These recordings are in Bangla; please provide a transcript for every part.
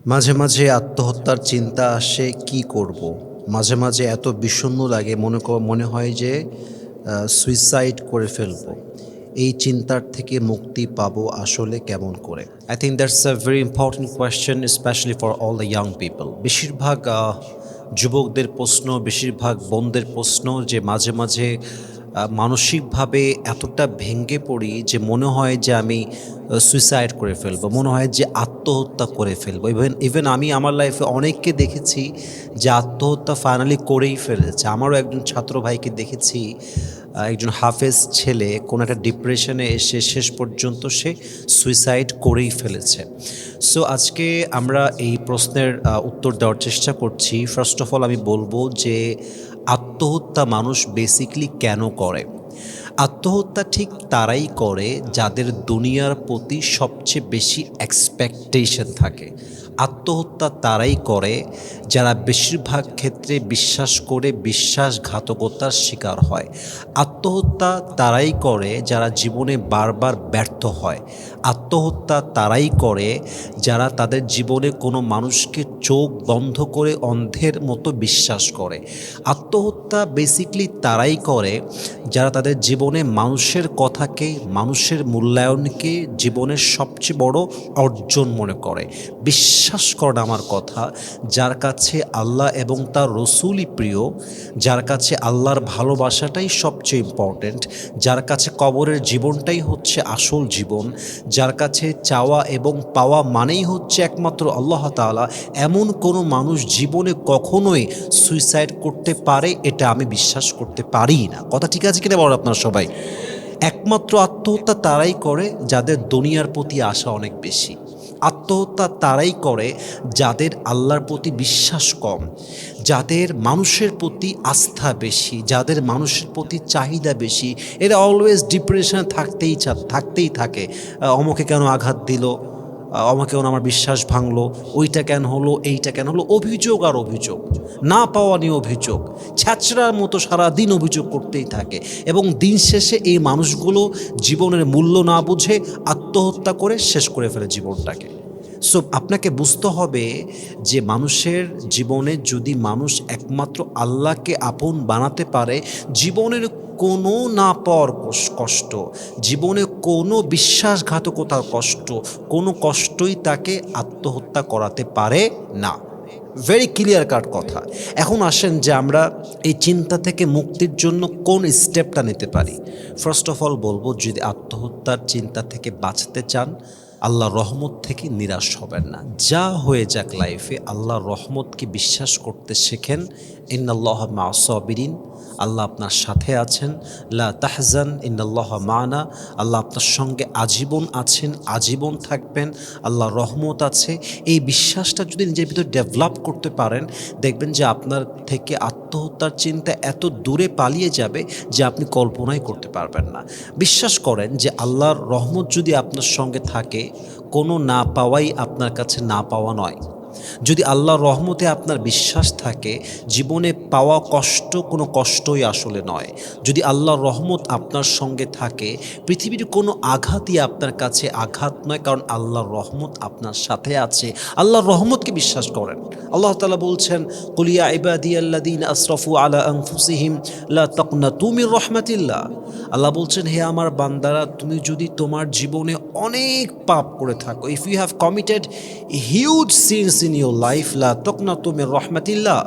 মাঝে, মাঝে আত্মহত্যার চিন্তা আসে কি করব? মাঝে, মাঝে এত বিষণ্ণ লাগে মনে হয় যে সুইসাইড করে ফেলব। এই চিন্তার থেকে মুক্তি পাবো আসলে কেমন করে? I think that's a very important question especially for all the young people. বেশিরভাগ যুবকদের প্রশ্ন, বেশিরভাগ বোনদের প্রশ্ন যে মাঝে, মাঝে মানসিকভাবে এতটা ভেঙে পড়ি যে মনে হয় যে আমি সুইসাইড করে ফেলবো। মনে হয় যে আত্মহত্যা করে ফেলবো। ইভেন আমি আমার লাইফে অনেককে দেখেছি যে আত্মহত্যা ফাইনালি করেই ফেলেছে। আমারও একজন ছাত্র ভাইকে দেখেছি, একজন হাফেজ ছেলে কোনো একটা ডিপ্রেশনে এসে শেষ পর্যন্ত সে সুইসাইড করেই ফেলেছে। সো আজকে আমরা এই প্রশ্নের উত্তর দেওয়ার চেষ্টা করছি। ফার্স্ট অফ অল আমি বলব যে আত্মহত্যা মানুষ বেসিক্যালি কেন করে? আত্মহত্যা ঠিক তারাই করে যাদের দুনিয়ার প্রতি সবচেয়ে বেশি এক্সপেকটেশন থাকে। আত্মহত্যা তারাই করে যারা বেশিরভাগ ক্ষেত্রে বিশ্বাস করে বিশ্বাসঘাতকতার শিকার হয়। আত্মহত্যা তারাই করে যারা জীবনে বারবার ব্যর্থ হয়। আত্মহত্যা তারাই করে যারা তাদের জীবনে কোনো মানুষকে চোখ বন্ধ করে অন্ধের মতো বিশ্বাস করে। আত্মহত্যা বেসিক্যালি তারাই করে যারা তাদের জীবনে মানুষের কথাকে, মানুষের মূল্যায়নকে জীবনের সবচেয়ে বড় অর্জন মনে করে। বিশ্বাস করেন আমার কথা, যার কাছে আল্লাহ এবং তার রসুলই প্রিয়, যার কাছে আল্লাহর ভালোবাসাটাই সবচেয়ে ইম্পর্ট্যান্ট, যার কাছে কবরের জীবনটাই হচ্ছে আসল জীবন, যার কাছে চাওয়া এবং পাওয়া মানেই হচ্ছে একমাত্র আল্লাহ তাআলা, এমন কোনো মানুষ জীবনে কখনোই সুইসাইড করতে পারে এটা আমি বিশ্বাস করতে পারি না। কথা ঠিক আছে কিনা বলেন আপনারা সবাই? একমাত্র আত্মহত্যা তারাই করে যাদের দুনিয়ার প্রতি আশা অনেক বেশি। আত্মহত্যা তারাই করে যাদের আল্লাহর প্রতি বিশ্বাস কম, যাদের মানুষের প্রতি আস্থা বেশি, যাদের মানুষের প্রতি চাহিদা বেশি। এরা অলওয়েজ ডিপ্রেশনে থাকতেই থাকে। অমুকে কেন আঘাত দিল, আমাকে কেন আমার বিশ্বাস ভাঙলো, ওইটা কেন হলো, এইটা কেন হলো, অভিযোগ আর অভিযোগ, না পাওয়া নিয়ে অভিযোগ, ছ্যাচড়ার মতো সারাদিন অভিযোগ করতেই থাকে। এবং দিন শেষে এই মানুষগুলো জীবনের মূল্য না বুঝে আত্মহত্যা করে শেষ করে ফেলে জীবনটাকে। সো আপনাকে বুঝতে হবে যে মানুষের জীবনে যদি মানুষ একমাত্র আল্লাহকে আপন বানাতে পারে, জীবনের কোনো না পাওয়ার কষ্ট, জীবনে কোনো বিশ্বাসঘাতকতার কষ্ট, কোনো কষ্টই তাকে আত্মহত্যা করাতে পারে না। ভেরি ক্লিয়ার কাট কথা। এখন আসেন যে আমরা এই চিন্তা থেকে মুক্তির জন্য কোন স্টেপটা নিতে পারি। ফার্স্ট অফ অল বলবো, যদি আত্মহত্যার চিন্তা থেকে বাঁচতে চান, আল্লাহর রহমত থেকে নিরাশ হবেন না। যা হয়ে যাক লাইফে আল্লাহর রহমতকে বিশ্বাস করতে শেখেন। ইন্নাল্লাহা মা'আস সাবিরিন, আল্লাহ আপনার সাথে আছেন। লা তাহজান ইন্নাল্লাহা মা'না, আল্লাহ আপনার সঙ্গে আজীবন আছেন, আজীবন থাকবেন, আল্লাহর রহমত আছে। এই বিশ্বাসটা যদি নিজের ভিতর ডেভেলপ করতে পারেন, দেখবেন যে আপনার থেকে আত্মহত্যার চিন্তা এত দূরে পালিয়ে যাবে যে আপনি কল্পনাই করতে পারবেন না। বিশ্বাস করেন যে আল্লাহর রহমত যদি আপনার সঙ্গে থাকে, কোনো না পাওয়াই আপনার কাছে না পাওয়া নয়। যদি আল্লাহর রহমতে আপনার বিশ্বাস থাকে, জীবনে পাওয়া কষ্ট কোনো কষ্টই আসলে নয়। যদি আল্লাহর রহমত আপনার সঙ্গে থাকে, পৃথিবীর কোনো আঘাতই আপনার কাছে আঘাত নয়, কারণ আল্লাহর রহমত আপনার সাথে আছে। আল্লাহর রহমতকে বিশ্বাস করেন। আল্লাহ তাআলা বলছেন, কুল ইয়া ইবাদিয়াল্লাযীনা আসরাফু আলা আনফুসিহিম লা তাকনাতু মির রাহমাতিল্লাহ। আল্লাহ বলছেন, হে আমার বান্দারা, তুমি যদি তোমার জীবনে অনেক পাপ করে থাকো, if you have committed huge sins in your life, লা তাকনাতু মির রাহমাতিল্লাহ,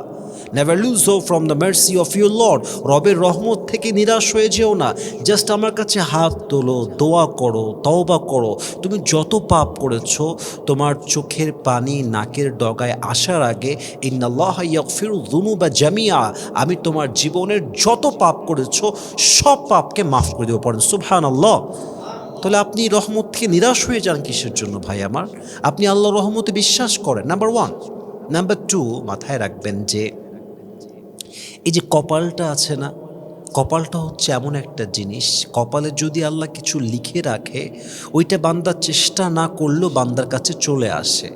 never lose hope from the mercy of your lord. রবের রহমত থেকে নিরাশ হয়ে যেও না। জাস্ট আমার কাছে হাত তোলো, দোয়া করো, তওবা করো। তুমি যত পাপ করেছো, তোমার চোখের পানি নাকের ডগায় আসার আগে, ইন্নাল্লাহা ইয়াগফিরু যুনুবা জামিআ, আমি তোমার জীবনের যত পাপ করেছো সব পাপকে মাফ করে দেবো। পড়েন সুবহানাল্লাহ। তাহলে আপনি রহমত থেকে নিরাশ হয়ে যান কিসের জন্য ভাই আমার? আপনি আল্লাহর রহমতে বিশ্বাস করেন, নাম্বার ওয়ান। নাম্বার টু, মাথায় রাখবেন যে এই যে কপালটা আছে না, কপালটা হচ্ছে এমন একটা জিনিস, কপালে যদি আল্লাহ কিছু লিখে রাখে ওইটা বান্দার চেষ্টা না করলেও বান্দার কাছে চলে আসে।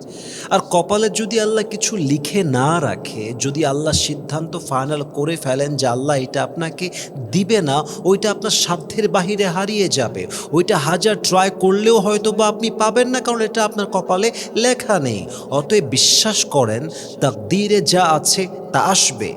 আর কপালে যদি আল্লাহ কিছু লিখে না রাখে, যদি আল্লাহ সিদ্ধান্ত ফাইনাল করে ফেলেন যে আল্লাহ এটা আপনাকে দিবে না, ওইটা আপনার সাধ্যের বাহিরে হারিয়ে যাবে, ওইটা হাজার ট্রাই করলেও হয়তো বা আপনি পাবেন না, কারণ এটা আপনার কপালে লেখা নেই। অতএব বিশ্বাস করেন তাকদীরে যা আছে তা আসবে,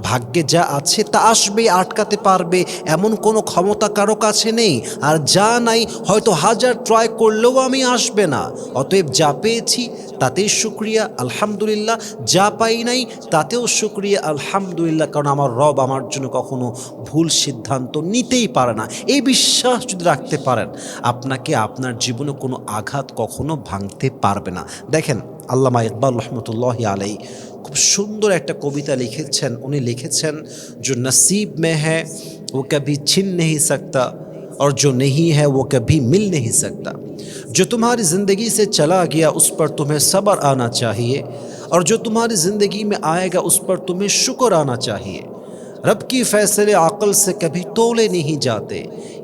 ভাগ্যে যা আছে তা আসবে, আটকাতে পারবে এমন কোনো ক্ষমতা কারো কাছে নেই। আর যা নাই হয়তো হাজার ট্রাই করলেও আমি আসবে না। অতএব যা পেয়েছি তাতেই শুকরিয়া আলহামদুলিল্লাহ, যা পাই নাই তাতেও শুকরিয়া আলহামদুলিল্লাহ, কারণ আমার রব আমার জন্য কখনো ভুল সিদ্ধান্ত নিতেই পারে না। এই বিশ্বাস যদি রাখতে পারেন, আপনাকে আপনার জীবনে কোনো আঘাত কখনো ভাঙতে পারবে না। দেখেন আল্লামা ইকবাল রহমতুল্লাহি আলাইহি খুব সুন্দর একটা কবিতা লিখেছেন। উনি লিখেছেন, जो नसीब में है वो कभी छिन नहीं सकता और जो नहीं है वो कभी मिल नहीं सकता, जो तुम्हारी ज़िंदगी से चला गया उस पर तुम्हें सब्र आना चाहिए, और जो तुम्हारी ज़िंदगी में आएगा उस पर तुम्हें शुक्र आना चाहिए। रब की फ़ैसले अक़ल से कभी तोले नहीं जाते,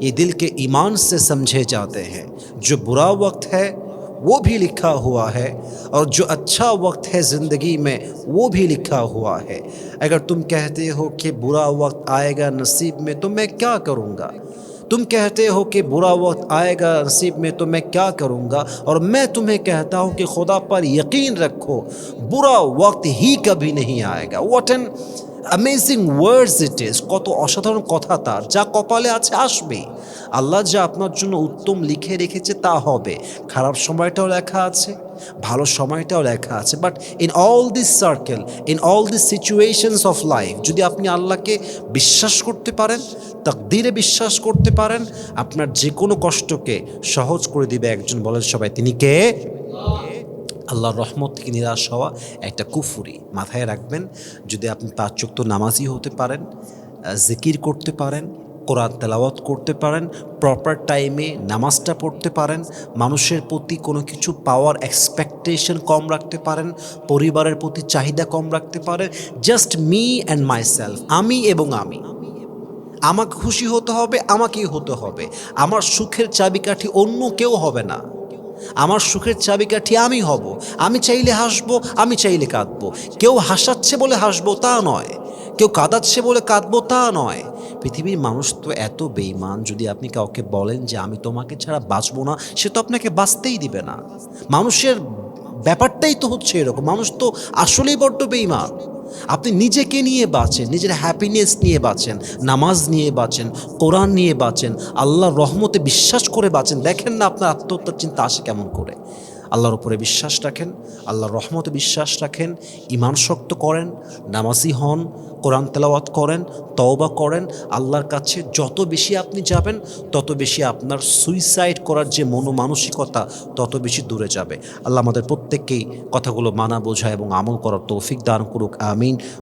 ये दिल के ईमान से समझे जाते हैं। जो बुरा वक्त है वो भी लिखा हुआ है, और जो अच्छा वक्त है ज़िंदगी में वो भी लिखा हुआ है। अगर तुम कहते हो कि बुरा वक्त आएगा नसीब में तो मैं क्या करूँगा, तुम कहते हो कि बुरा वक्त आएगा नसीब में तो मैं क्या करूँगा, और मैं तुम्हें कहता हूँ कि खुदा पर यकीन रखो बुरा वक्त ही कभी नहीं आएगा। What an amazing words it is, কত অসাধারণ কথা তার। যা কপালে আছে আসবেই, আল্লাহ যা আপনার জন্য উত্তম লিখে রেখেছে তা হবে। খারাপ সময়টাও লেখা আছে, ভালো সময়টাও লেখা আছে, but in all this circle, in all this situations of life, যদি আপনি আল্লাহকে বিশ্বাস করতে পারেন, তাকদীরে বিশ্বাস করতে পারেন, আপনার যে কোনো কষ্টকে সহজ করে দিবে একজন। বলেন সবাই, তিনি কে? আল্লাহর রহমত থেকে নিরাশ হওয়া একটা কুফরি। মাথায় রাখবেন, যদি আপনি ৫ ওয়াক্ত নামাজি হতে পারেন, জিকির করতে পারেন, কোরআন তেলাওয়াত করতে পারেন, প্রপার টাইমে নামাজটা পড়তে পারেন, মানুষের প্রতি কোনো কিছু পাওয়ার এক্সপেকটেশন কম রাখতে পারেন, পরিবারের প্রতি চাহিদা কম রাখতে পারেন, জাস্ট মি অ্যান্ড মাইসেলফ, আমি এবং আমি, আমাকে খুশি হতে হবে, আমাকেই হতে হবে, আমার সুখের চাবিকাঠি অন্য কেউ হবে না, আমার সুখের চাবিকাঠি আমি হব। আমি চাইলে হাসবো, আমি চাইলে কাঁদবো। কেউ হাসাচ্ছে বলে হাসবো তা নয়, কেউ কাঁদাচ্ছে বলে কাঁদবো তা নয়। পৃথিবীর মানুষ তো এত বেঈমান, যদি আপনি কাউকে বলেন যে আমি তোমাকে ছাড়া বাঁচবো না, সে তো আপনাকে বাঁচতেই দিবে না। মানুষের ব্যাপারটাই তো হচ্ছে এরকম, মানুষ তো আসলেই বড্ড বেঈমান। আপনি নিজেকে নিয়ে বাঁচেন, নিজের হ্যাপিনেস নিয়ে বাঁচেন, নামাজ নিয়ে বাঁচেন, কোরআন নিয়ে বাঁচেন, আল্লাহর রহমতে বিশ্বাস করে বাঁচেন। দেখেন না আপনার আত্মহত্যার চিন্তা আসে কেমন করে। আল্লাহর উপরে বিশ্বাস রাখেন, আল্লাহর রহমতে বিশ্বাস রাখেন, ঈমান শক্ত করেন, নামাজি হন, কোরআন তেলাওয়াত করেন, তওবা করেন। আল্লাহর কাছে যত বেশি আপনি যাবেন তত বেশি আপনার সুইসাইড করার যে মনোমানসিকতা তত বেশি দূরে যাবে। আল্লাহ আমাদের প্রত্যেককেই কথাগুলো মানা, বোঝা এবং আমল করার তৌফিক দান করুক, আমিন।